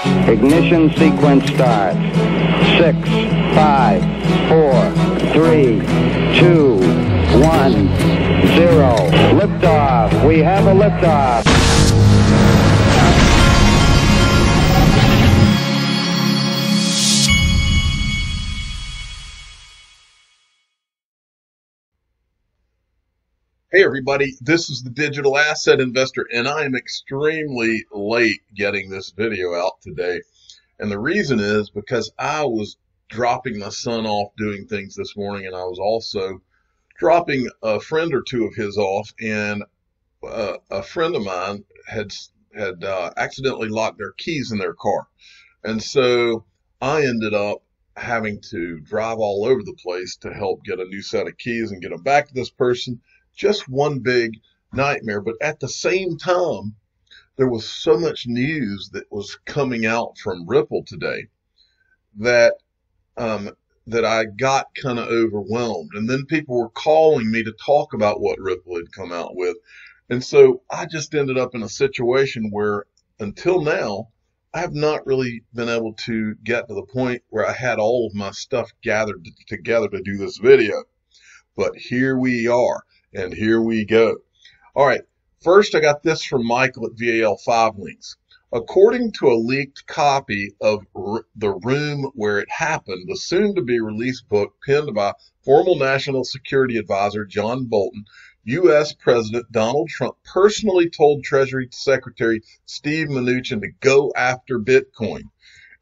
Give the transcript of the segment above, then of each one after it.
Ignition sequence start. 6, 5, 4, 3, 2, 1, 0. Liftoff. We have a liftoff. Hey everybody, this is the Digital Asset Investor, and I am extremely late getting this video out today. And the reason is because I was dropping my son off doing things this morning, and I was also dropping a friend or two of his off, and a friend of mine had accidentally locked their keys in their car. And so I ended up having to drive all over the place to help get a new set of keys and get them back to this person. Just one big nightmare. But at the same time, there was so much news that was coming out from Ripple today that I got kind of overwhelmed. And then people were calling me to talk about what Ripple had come out with. And so I just ended up in a situation where until now, I have not really been able to get to the point where I had all of my stuff gathered together to do this video. But here we are. And here we go. All right. First, I got this from Michael at VAL5 Links. According to a leaked copy of The Room Where It Happened, the soon-to-be released book penned by former National Security Advisor John Bolton, U.S. President Donald Trump personally told Treasury Secretary Steve Mnuchin to go after Bitcoin.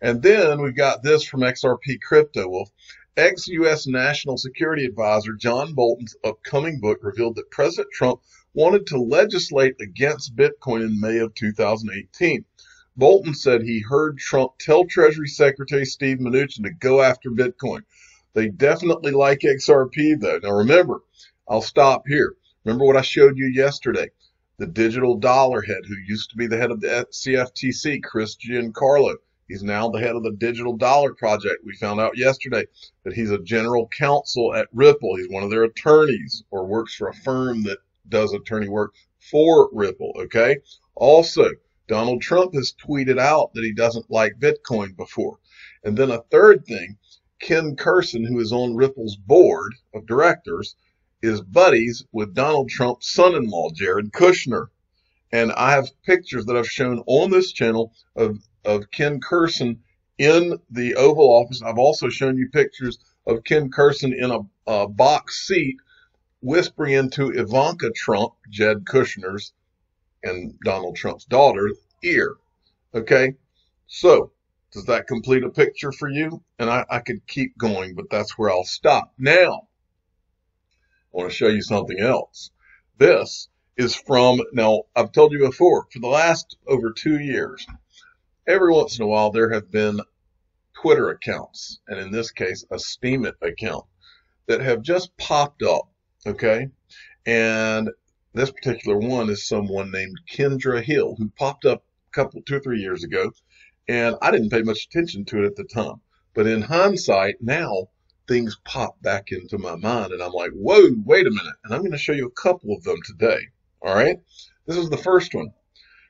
And then we've got this from XRP Crypto Wolf. Ex-U.S. National Security Advisor John Bolton's upcoming book revealed that President Trump wanted to legislate against Bitcoin in May of 2018. Bolton said he heard Trump tell Treasury Secretary Steve Mnuchin to go after Bitcoin. They definitely like XRP, though. Now remember, I'll stop here. Remember what I showed you yesterday? The digital dollar head who used to be the head of the CFTC, Chris Giancarlo. He's now the head of the Digital Dollar Project. We found out yesterday that he's a general counsel at Ripple. He's one of their attorneys or works for a firm that does attorney work for Ripple, okay? Also, Donald Trump has tweeted out that he doesn't like Bitcoin before. And then a third thing, Ken Kurson, who is on Ripple's board of directors, is buddies with Donald Trump's son-in-law, Jared Kushner. And I have pictures that I've shown on this channel of Ken Kurson in the Oval Office. I've also shown you pictures of Ken Kurson in a box seat whispering into Ivanka Trump, Jed Kushner's and Donald Trump's daughter's ear. Okay, so does that complete a picture for you? And I could keep going, but that's where I'll stop. Now, I want to show you something else. This is from, now I've told you before, for the last over 2 years, every once in a while, there have been Twitter accounts, and in this case, a Steemit account, that have just popped up, okay? And this particular one is someone named Kendra Hill, who popped up 2 or 3 years ago, and I didn't pay much attention to it at the time. But in hindsight, now things pop back into my mind, and I'm like, whoa, wait a minute. And I'm going to show you a couple of them today, all right? This is the first one.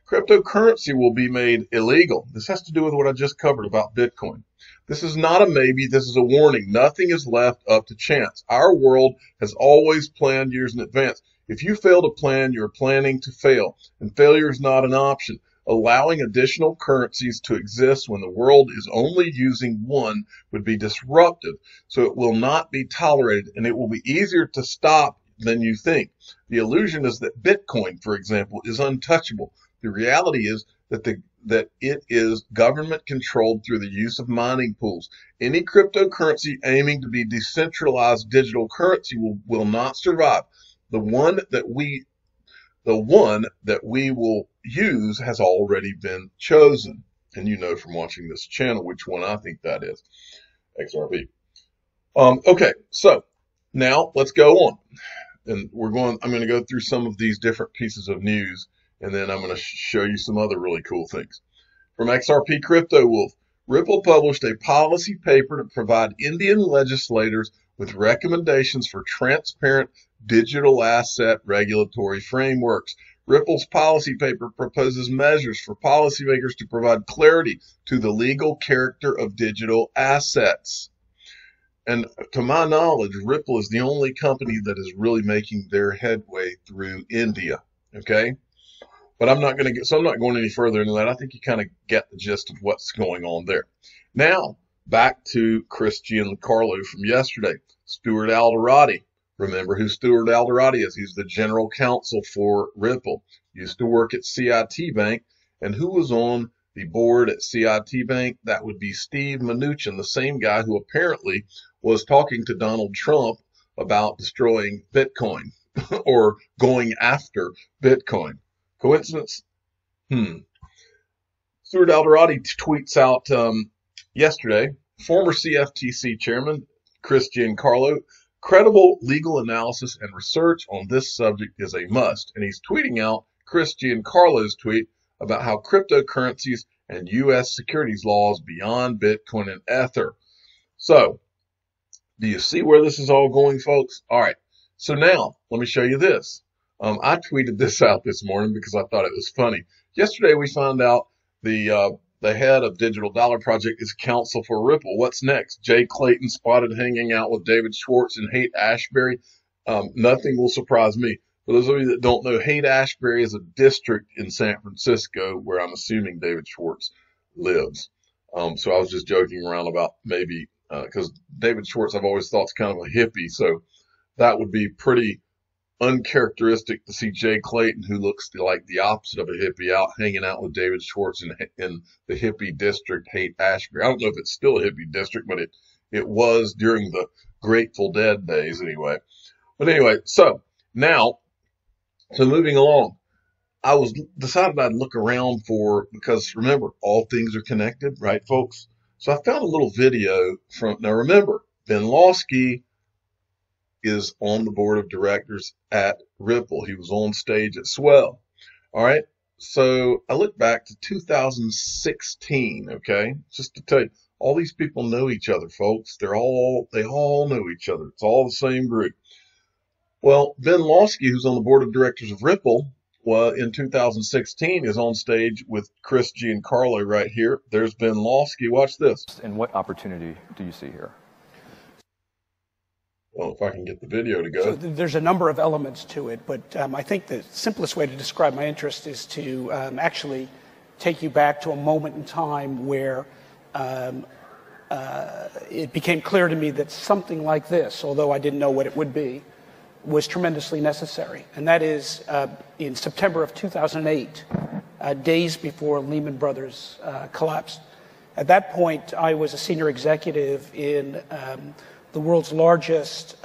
Cryptocurrency will be made illegal. This has to do with what I just covered about Bitcoin. This is not a maybe. This is a warning. Nothing is left up to chance. Our world has always planned years in advance. If you fail to plan, you're planning to fail, and failure is not an option. Allowing additional currencies to exist when the world is only using one would be disruptive, so it will not be tolerated, and it will be easier to stop than you think. The illusion is that Bitcoin, for example, is untouchable. The reality is that it is government controlled through the use of mining pools. Any cryptocurrency aiming to be decentralized digital currency will not survive. The one that we will use has already been chosen. And you know from watching this channel which one I think that is. XRP. Okay, so now let's go on. And I'm going to go through some of these different pieces of news, and then I'm going to show you some other really cool things. From XRP Crypto Wolf, Ripple published a policy paper to provide Indian legislators with recommendations for transparent digital asset regulatory frameworks. Ripple's policy paper proposes measures for policymakers to provide clarity to the legal character of digital assets. And to my knowledge, Ripple is the only company that is really making their headway through India. Okay? But I'm not going any further into that. I think you kind of get the gist of what's going on there. Now, back to Chris Giancarlo from yesterday. Stuart Alderati. Remember who Stuart Alderati is? He's the general counsel for Ripple. Used to work at CIT Bank. And who was on the board at CIT Bank? That would be Steve Mnuchin, the same guy who apparently was talking to Donald Trump about destroying Bitcoin or going after Bitcoin. Coincidence? Stuart Alderati tweets out yesterday, former CFTC chairman Chris Giancarlo, credible legal analysis and research on this subject is a must. And he's tweeting out Chris Giancarlo's tweet about how cryptocurrencies and U.S. securities laws beyond Bitcoin and Ether. So, do you see where this is all going, folks? All right. So now, let me show you this. I tweeted this out this morning because I thought it was funny. Yesterday, we found out the head of Digital Dollar Project is counsel for Ripple. What's next? Jay Clayton spotted hanging out with David Schwartz and Haight-Ashbury. Nothing will surprise me. For those of you that don't know, Haight-Ashbury is a district in San Francisco where I'm assuming David Schwartz lives. So I was just joking around about maybe because David Schwartz I've always thought is kind of a hippie. So that would be pretty uncharacteristic to see Jay Clayton, who looks like the opposite of a hippie, out hanging out with David Schwartz in the hippie district, Haight-Ashbury. I don't know if it's still a hippie district, but it was during the Grateful Dead days anyway. But anyway, so moving along, I decided I'd look around because remember, all things are connected, right, folks? So I found a little video now remember, Ben Lawsky is on the board of directors at Ripple. He was on stage at Swell. All right. So I look back to 2016. Okay. Just to tell you, all these people know each other, folks. They all know each other. It's all the same group. Well, Ben Lawsky, who's on the board of directors of Ripple, in 2016 is on stage with Chris Giancarlo right here. There's Ben Lawsky. Watch this. And what opportunity do you see here? Well, if I can get the video to go. So there's a number of elements to it, but I think the simplest way to describe my interest is to actually take you back to a moment in time where it became clear to me that something like this, although I didn't know what it would be, was tremendously necessary. And that is in September of 2008, days before Lehman Brothers collapsed. At that point, I was a senior executive in the world's largest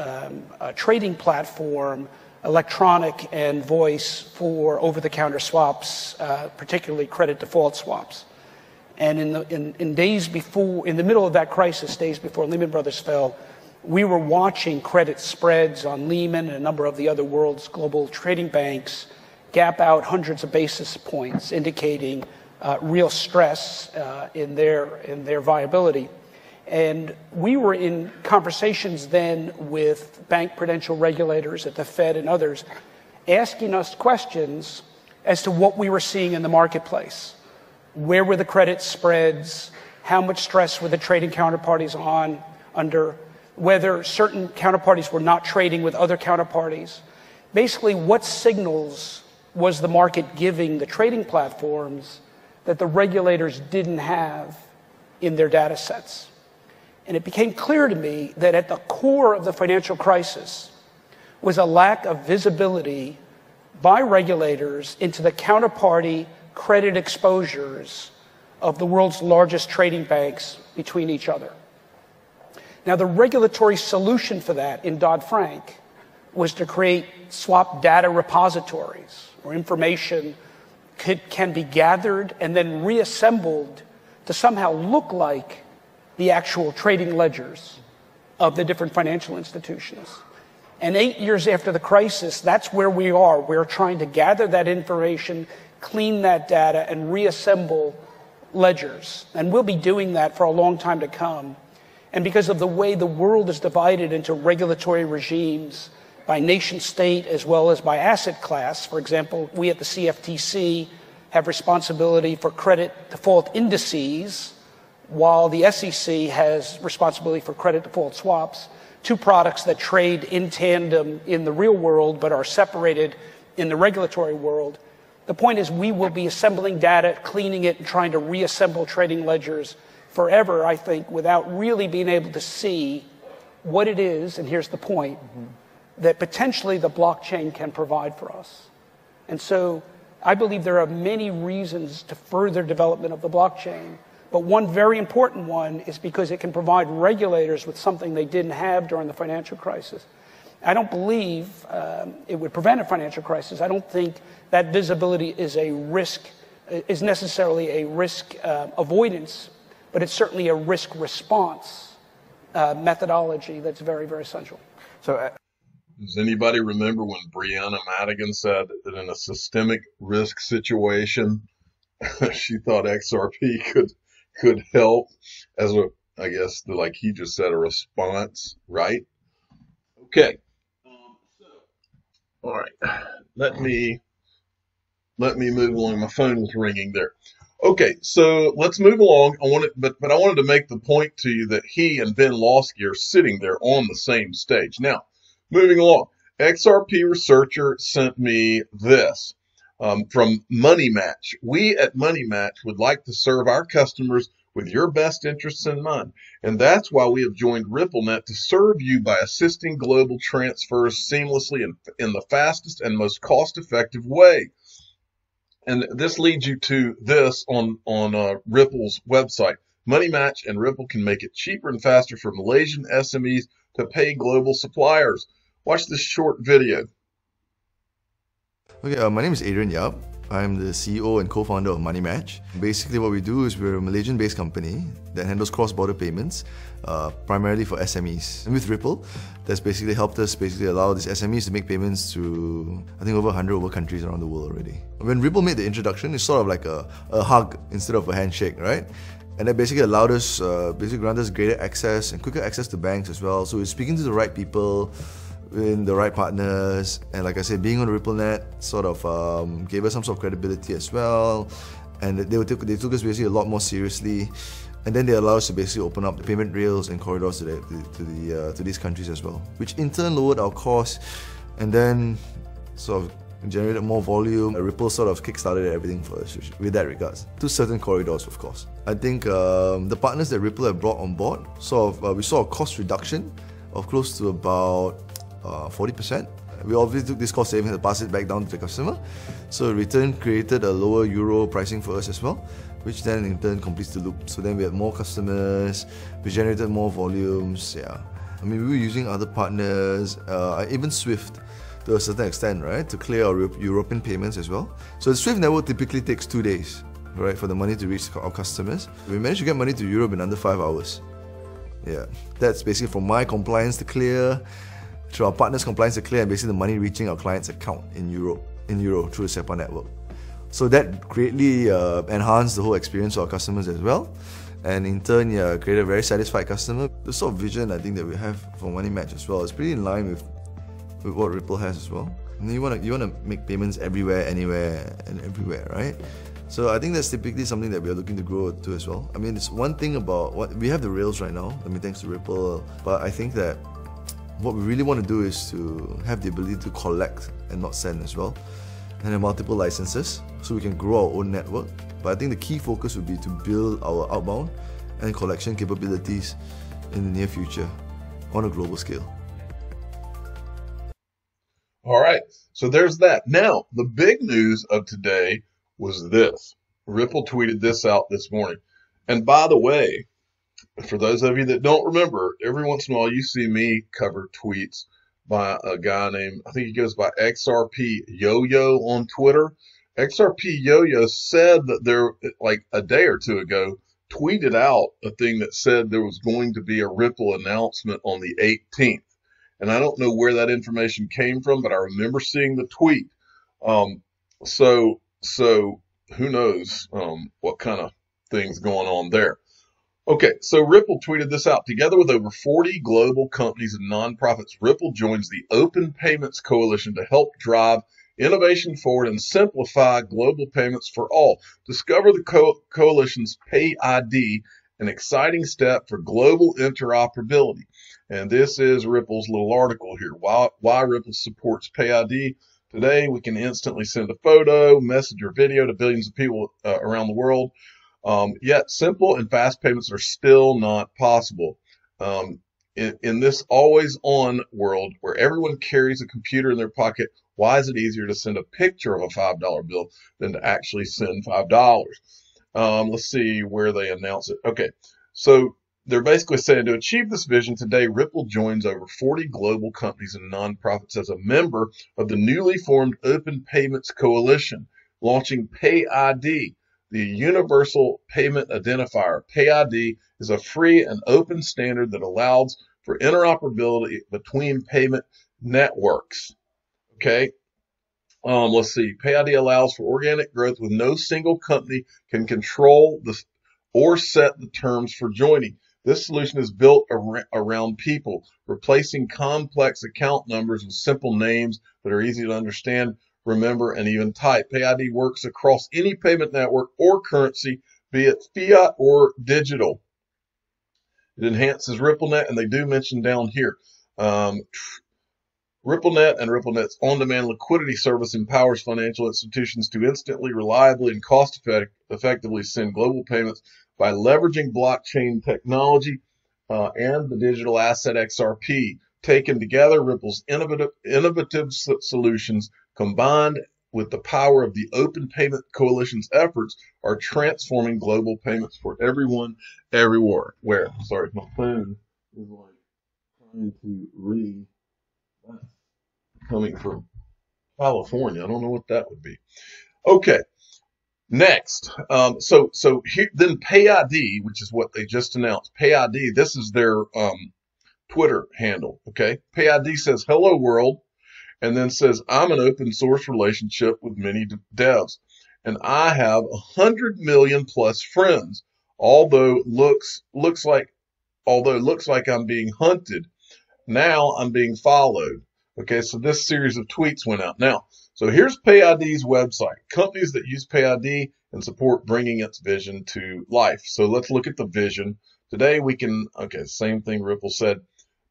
trading platform, electronic and voice for over-the-counter swaps, particularly credit default swaps. And in days before, in the middle of that crisis, days before Lehman Brothers fell, we were watching credit spreads on Lehman and a number of the other world's global trading banks gap out hundreds of basis points, indicating real stress in their viability. And we were in conversations then with bank prudential regulators at the Fed and others, asking us questions as to what we were seeing in the marketplace. Where were the credit spreads? How much stress were the trading counterparties under? Whether certain counterparties were not trading with other counterparties. Basically, what signals was the market giving the trading platforms that the regulators didn't have in their data sets? And it became clear to me that at the core of the financial crisis was a lack of visibility by regulators into the counterparty credit exposures of the world's largest trading banks between each other. Now, the regulatory solution for that in Dodd-Frank was to create swap data repositories where information can be gathered and then reassembled to somehow look like the actual trading ledgers of the different financial institutions. And 8 years after the crisis, that's where we are. We're trying to gather that information, clean that data, and reassemble ledgers. And we'll be doing that for a long time to come. And because of the way the world is divided into regulatory regimes by nation state as well as by asset class. For example, we at the CFTC have responsibility for credit default indices, while the SEC has responsibility for credit default swaps, two products that trade in tandem in the real world but are separated in the regulatory world. The point is we will be assembling data, cleaning it, and trying to reassemble trading ledgers forever, I think, without really being able to see what it is, and here's the point, that potentially the blockchain can provide for us. And so I believe there are many reasons to further development of the blockchain, but one very important one is because it can provide regulators with something they didn't have during the financial crisis. I don't believe it would prevent a financial crisis. I don't think that visibility is a risk, is necessarily a risk avoidance, but it's certainly a risk response methodology that's very, very essential. So, does anybody remember when Brianna Madigan said that in a systemic risk situation, she thought XRP could help as a, I guess, like he just said, a response, right? Okay. All right. Let me move along. My phone was ringing there. Okay, so let's move along. I wanted to make the point to you that he and Ben Lawsky are sitting there on the same stage. Now, moving along, XRP researcher sent me this from Money Match. We at Money Match would like to serve our customers with your best interests in mind, and that's why we have joined RippleNet to serve you by assisting global transfers seamlessly in the fastest and most cost-effective way. And this leads you to this on Ripple's website. Money Match and Ripple can make it cheaper and faster for Malaysian SMEs to pay global suppliers. Watch this short video. Okay, my name is Adrian Yap. I'm the CEO and co-founder of Money Match. Basically what we do is we're a Malaysian-based company that handles cross-border payments, primarily for SMEs. And with Ripple, that's basically helped us allow these SMEs to make payments to, I think, over 100 countries around the world already. When Ripple made the introduction, it's sort of like a hug instead of a handshake, right? And that basically allowed us, granted us greater access and quicker access to banks as well. So we're speaking to the right people, in the right partners, and like I said, being on RippleNet sort of gave us some sort of credibility as well, and they took us basically a lot more seriously, and then they allowed us to basically open up the payment rails and corridors to these countries as well, which in turn lowered our costs, and then sort of generated more volume. Ripple sort of kickstarted everything for us with that regards to certain corridors, of course. I think the partners that Ripple have brought on board, we saw a cost reduction of close to about 40%. We obviously took this cost savings and passed it back down to the customer. So return created a lower euro pricing for us as well, which then in turn completes the loop. So then we had more customers, we generated more volumes. Yeah, I mean, we were using other partners, even Swift to a certain extent, right, to clear our European payments as well. So the Swift network typically takes 2 days, right, for the money to reach our customers. We managed to get money to Europe in under 5 hours. Yeah, that's basically from my compliance to clear, to our partners' compliance to clear, and basically the money reaching our client's account in euro through the SEPA network. So that greatly enhanced the whole experience for our customers as well, and in turn, yeah, created a very satisfied customer. The sort of vision I think that we have for Money Match as well is pretty in line with what Ripple has as well. And you want to make payments everywhere, anywhere, and everywhere, right? So I think that's typically something that we are looking to grow to as well. I mean, it's one thing about what we have the rails right now. I mean, thanks to Ripple, but I think that what we really want to do is to have the ability to collect and not send as well, and have multiple licenses so we can grow our own network. But I think the key focus would be to build our outbound and collection capabilities in the near future on a global scale. All right, so there's that. Now, the big news of today was this. Ripple tweeted this out this morning. And by the way, for those of you that don't remember, every once in a while you see me cover tweets by a guy named, I think he goes by XRP Yo-Yo on Twitter. XRP Yo-Yo said that there, like a day or two ago, tweeted out a thing that said there was going to be a Ripple announcement on the 18th. And I don't know where that information came from, but I remember seeing the tweet. So who knows what kind of things going on there. Okay, so Ripple tweeted this out. Together with over 40 global companies and nonprofits, Ripple joins the Open Payments Coalition to help drive innovation forward and simplify global payments for all. Discover the coalition's PayID, an exciting step for global interoperability. And this is Ripple's little article here. Why Ripple supports PayID. Today, we can instantly send a photo, message, or video to billions of people around the world. Yet simple and fast payments are still not possible. In this always-on world where everyone carries a computer in their pocket, why is it easier to send a picture of a $5 bill than to actually send $5? Let's see where they announce it. Okay, so they're basically saying to achieve this vision today, Ripple joins over 40 global companies and nonprofits as a member of the newly formed Open Payments Coalition, launching PayID. The Universal Payment Identifier, PayID, is a free and open standard that allows for interoperability between payment networks. Okay, let's see. PayID allows for organic growth with no single company can control or set the terms for joining. This solution is built around people, replacing complex account numbers with simple names that are easy to understand, remember, and even type. PayID works across any payment network or currency, be it fiat or digital. It enhances RippleNet, and they do mention down here, RippleNet and RippleNet's on-demand liquidity service empowers financial institutions to instantly, reliably, and cost-effectively send global payments by leveraging blockchain technology and the digital asset XRP. Taken together, Ripple's innovative solutions combined with the power of the Open Payment Coalition's efforts are transforming global payments for everyone, everywhere. Where? Sorry, my phone is like trying to read. That's coming from California. I don't know what that would be. Okay. Next, so here, then PayID, which is what they just announced. PayID, this is their Twitter handle. Okay, PayID says "Hello world," and then says, "I'm an open source relationship with many devs, and I have 100 million plus friends. Although looks like I'm being hunted, now I'm being followed." Okay, so this series of tweets went out. Now, so here's PayID's website. Companies that use PayID and support bringing its vision to life. So let's look at the vision. Today we can, okay, same thing Ripple said.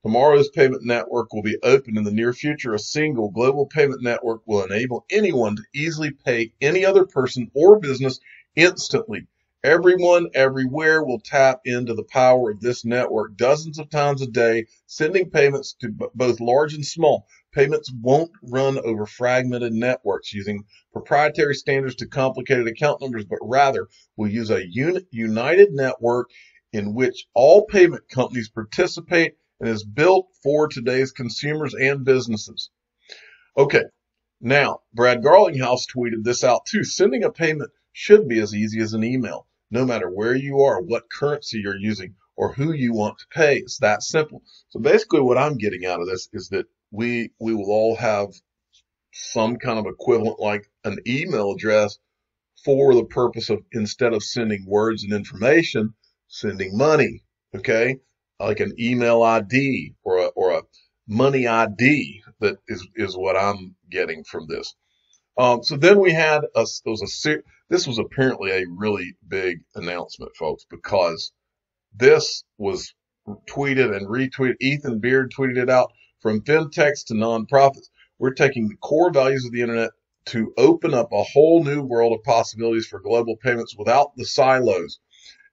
Tomorrow's payment network will be open in the near future. A single global payment network will enable anyone to easily pay any other person or business instantly. Everyone, everywhere will tap into the power of this network dozens of times a day, sending payments to both large and small. Payments won't run over fragmented networks using proprietary standards to complicated account numbers, but rather will use a united network in which all payment companies participate and is built for today's consumers and businesses. Okay, now Brad Garlinghouse tweeted this out too. Sending a payment should be as easy as an email, no matter where you are, what currency you're using, or who you want to pay. It's that simple. So basically what I'm getting out of this is that we will all have some kind of equivalent like an email address for the purpose of, instead of sending words and information, sending money, okay? Like an email ID or a money ID. That is what I'm getting from this. So then we had this was apparently a really big announcement, folks, because this was tweeted and retweeted. Ethan Beard tweeted it out. From fintechs to nonprofits, we're taking the core values of the internet to open up a whole new world of possibilities for global payments without the silos.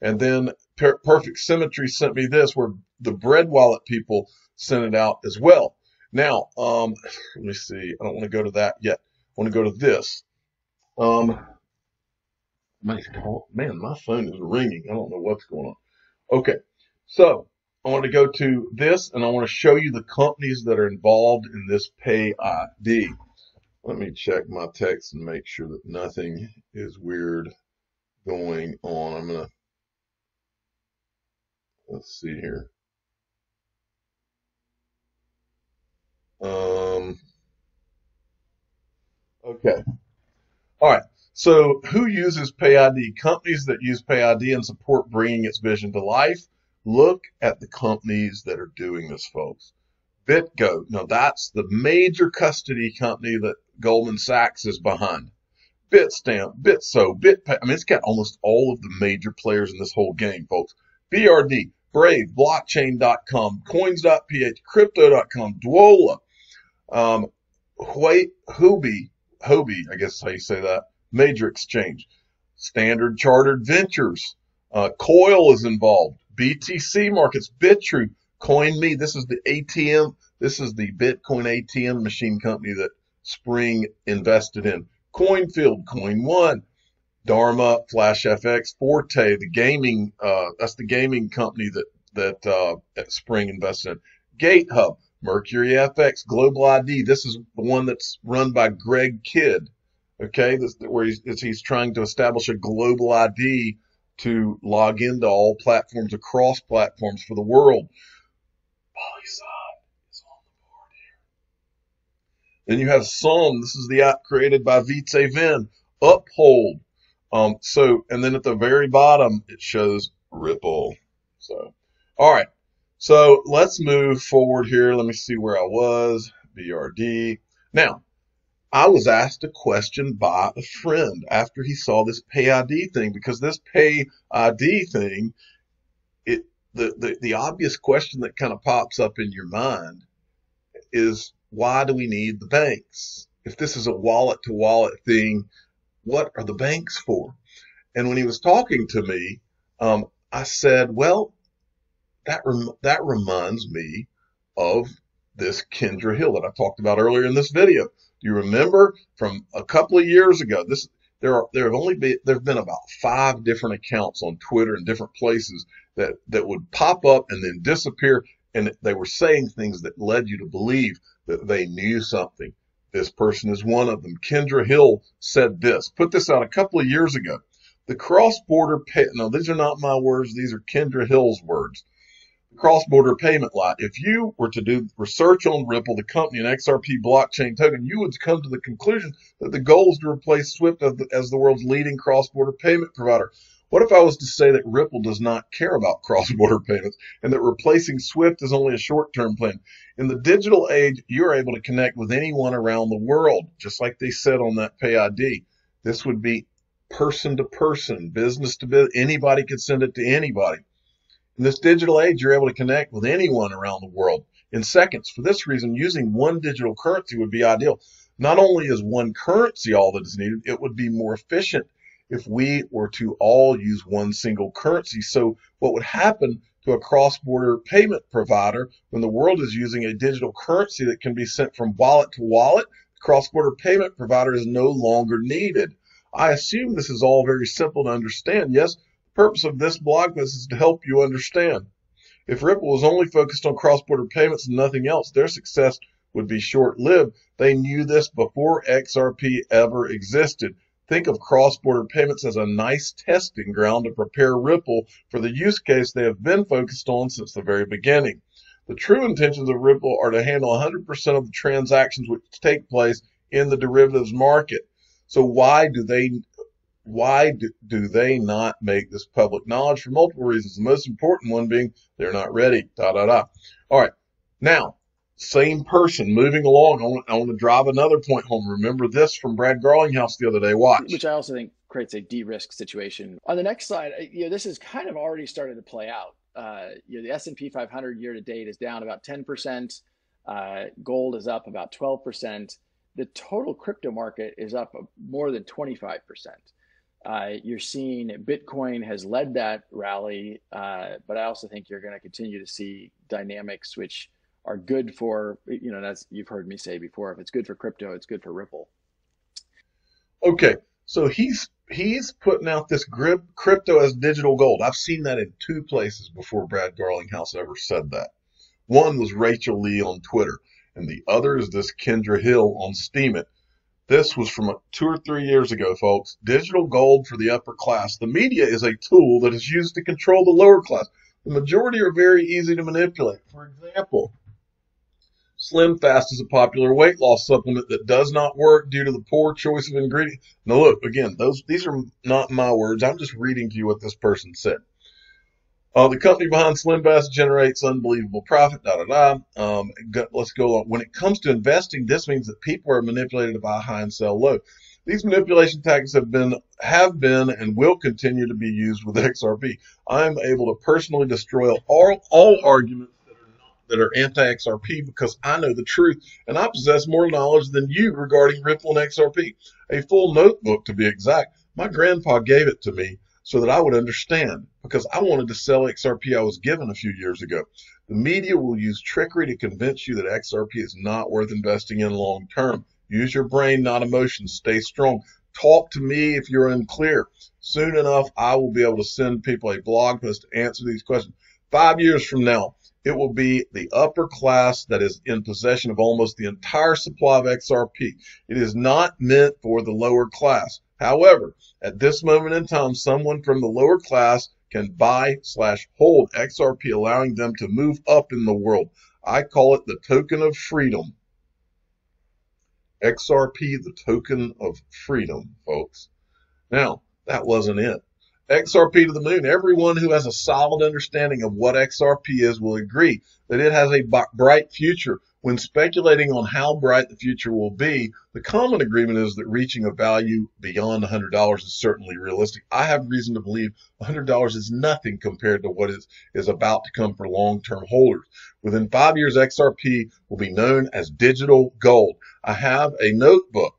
And then Perfect Symmetry sent me this, where the Bread Wallet people sent it out as well. Now, let me see. I don't want to go to that yet. I want to go to this. Man, my phone is ringing. I don't know what's going on. Okay, so I want to go to this, and I want to show you the companies that are involved in this PayID. Let me check my text and make sure that nothing is weird going on. I'm going to, let's see here. Okay. All right. So who uses PayID? Companies that use PayID and support bringing its vision to life. Look at the companies that are doing this, folks. BitGo. Now, that's the major custody company that Goldman Sachs is behind. Bitstamp, Bitso, BitPay. I mean, it's got almost all of the major players in this whole game, folks. BRD, Brave, Blockchain.com, Coins.ph, Crypto.com, Duola, Huobi, I guess is how you say that, Major Exchange, Standard Chartered Ventures, Coil is involved, BTC Markets, Bitrue, CoinMe. This is the ATM. This is the Bitcoin ATM machine company that Spring invested in. Coinfield, CoinOne, Dharma, FlashFX, Forte, the gaming, that's the gaming company that Spring invested in. GateHub, Mercury FX, Global ID. This is the one that's run by Greg Kidd. Okay, this where he's trying to establish a global ID to log into all platforms across platforms for the world. Polyside is on the board here. Then you have Sum. This is the app created by Vitze Vin. Uphold. And then at the very bottom it shows Ripple. So, all right. So let's move forward here. Let me see where I was. BRD. Now, I was asked a question by a friend after he saw this PayID thing, because this PayID thing, the obvious question that kind of pops up in your mind is, why do we need the banks? If this is a wallet-to-wallet thing, what are the banks for? And when he was talking to me, I said, well, that reminds me of this Kendra Hill that I talked about earlier in this video. Do you remember from a couple of years ago? There have been about 5 different accounts on Twitter and different places that would pop up and then disappear, and they were saying things that led you to believe that they knew something. This person is one of them. Kendra Hill said this. Put this out a couple of years ago. The cross-border no, these are not my words. These are Kendra Hill's words. Cross-border payment lot. If you were to do research on Ripple, the company, and XRP blockchain token, you would come to the conclusion that the goal is to replace SWIFT as the world's leading cross-border payment provider. What if I was to say that Ripple does not care about cross-border payments and that replacing SWIFT is only a short-term plan? In the digital age, you're able to connect with anyone around the world, just like they said on that PayID. This would be person to person, business to business. Anybody could send it to anybody. In this digital age, you're able to connect with anyone around the world in seconds. For this reason, using one digital currency would be ideal. Not only is one currency all that is needed, it would be more efficient if we were to all use one single currency. So what would happen to a cross-border payment provider when the world is using a digital currency that can be sent from wallet to wallet? The cross-border payment provider is no longer needed. I assume this is all very simple to understand. Yes, the purpose of this blog post is to help you understand. If Ripple was only focused on cross-border payments and nothing else, their success would be short-lived. They knew this before XRP ever existed. Think of cross-border payments as a nice testing ground to prepare Ripple for the use case they have been focused on since the very beginning. The true intentions of Ripple are to handle 100% of the transactions which take place in the derivatives market. So why do they not make this public knowledge? For multiple reasons. The most important one being they're not ready. All right. Now, same person moving along. I want to drive another point home. Remember this from Brad Garlinghouse the other day. Watch. Which I also think creates a de-risk situation. On the next slide, this is kind of already started to play out. The S&P 500 year to date is down about 10%. Gold is up about 12%. The total crypto market is up more than 25%. You're seeing Bitcoin has led that rally, but I also think you're going to continue to see dynamics which are good for, that's, you've heard me say before, if it's good for crypto, it's good for Ripple. Okay, so he's putting out this crypto as digital gold. I've seen that in 2 places before Brad Garlinghouse ever said that. One was Rachel Lee on Twitter, and the other is this Kendra Hill on Steemit. This was from 2 or 3 years ago, folks. Digital gold for the upper class. The media is a tool that is used to control the lower class. The majority are very easy to manipulate. For example, Slim Fast is a popular weight loss supplement that does not work due to the poor choice of ingredients. Now look, again, these are not my words. I'm just reading to you what this person said. The company behind Slim Fast generates unbelievable profit, let's go on. When it comes to investing, this means that people are manipulated to buy high and sell low. These manipulation tactics have been and will continue to be used with XRP. I am able to personally destroy all arguments that are anti-XRP because I know the truth and I possess more knowledge than you regarding Ripple and XRP. A full notebook, to be exact. My grandpa gave it to me so that I would understand, because I wanted to sell XRP I was given a few years ago. The media will use trickery to convince you that XRP is not worth investing in long term. Use your brain, not emotions. Stay strong. Talk to me if you're unclear. Soon enough, I will be able to send people a blog post to answer these questions. 5 years from now, it will be the upper class that is in possession of almost the entire supply of XRP. It is not meant for the lower class. However, at this moment in time, someone from the lower class can buy/hold XRP, allowing them to move up in the world. I call it the token of freedom. XRP, the token of freedom, folks. Now, that wasn't it. XRP to the moon. Everyone who has a solid understanding of what XRP is will agree that it has a bright future. When speculating on how bright the future will be, the common agreement is that reaching a value beyond $100 is certainly realistic. I have reason to believe $100 is nothing compared to what is about to come for long-term holders. Within 5 years, XRP will be known as digital gold. I have a notebook.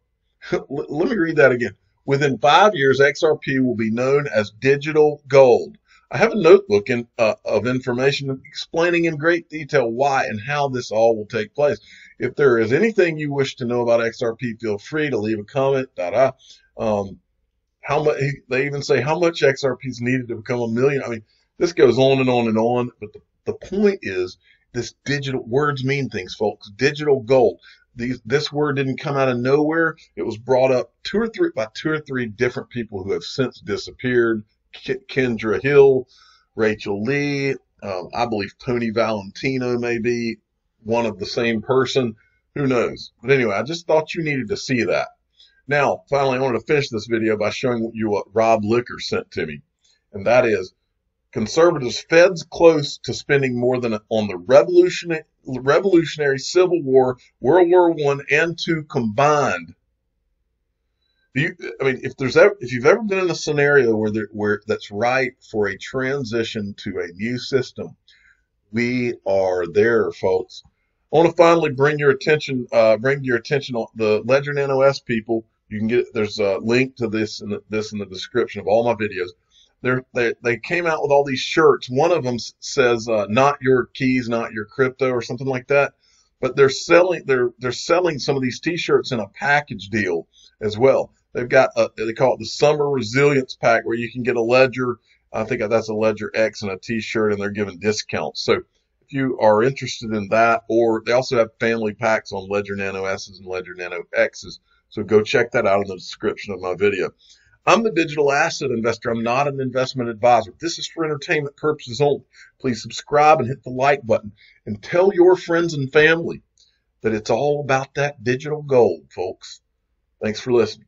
Let me read that again. Within 5 years, XRP will be known as digital gold. I have a notebook of information explaining in great detail why and how this all will take place. If there is anything you wish to know about XRP, feel free to leave a comment. How much? They even say how much XRP is needed to become a million. I mean, this goes on and on and on. But the point is, this digital, words mean things, folks. Digital gold. This word didn't come out of nowhere. It was brought up by two or three different people who have since disappeared. Kendra Hill, Rachel Lee, I believe Tony Valentino may be one of the same person. Who knows? But anyway, I just thought you needed to see that. Now, finally, I wanted to finish this video by showing you what Rob Licker sent to me. And that is, conservatives feds close to spending more than on the revolutionary Civil War, World War I and II combined. If you've ever been in a scenario where that's right for a transition to a new system, we are there, folks. I want to finally bring your attention on the Ledger Nano S people. You can get, there's a link to this in the description of all my videos. They came out with all these shirts. One of them says "Not your keys, not your crypto" or something like that. But they're selling some of these T-shirts in a package deal as well. They've got they call it the Summer Resilience Pack, where you can get a Ledger. I think that's a Ledger X and a T-shirt, and they're giving discounts. So if you are interested in that, or they also have family packs on Ledger Nano S's and Ledger Nano X's. So go check that out in the description of my video. I'm the digital asset investor. I'm not an investment advisor. This is for entertainment purposes only. Please subscribe and hit the like button and tell your friends and family that it's all about that digital gold, folks. Thanks for listening.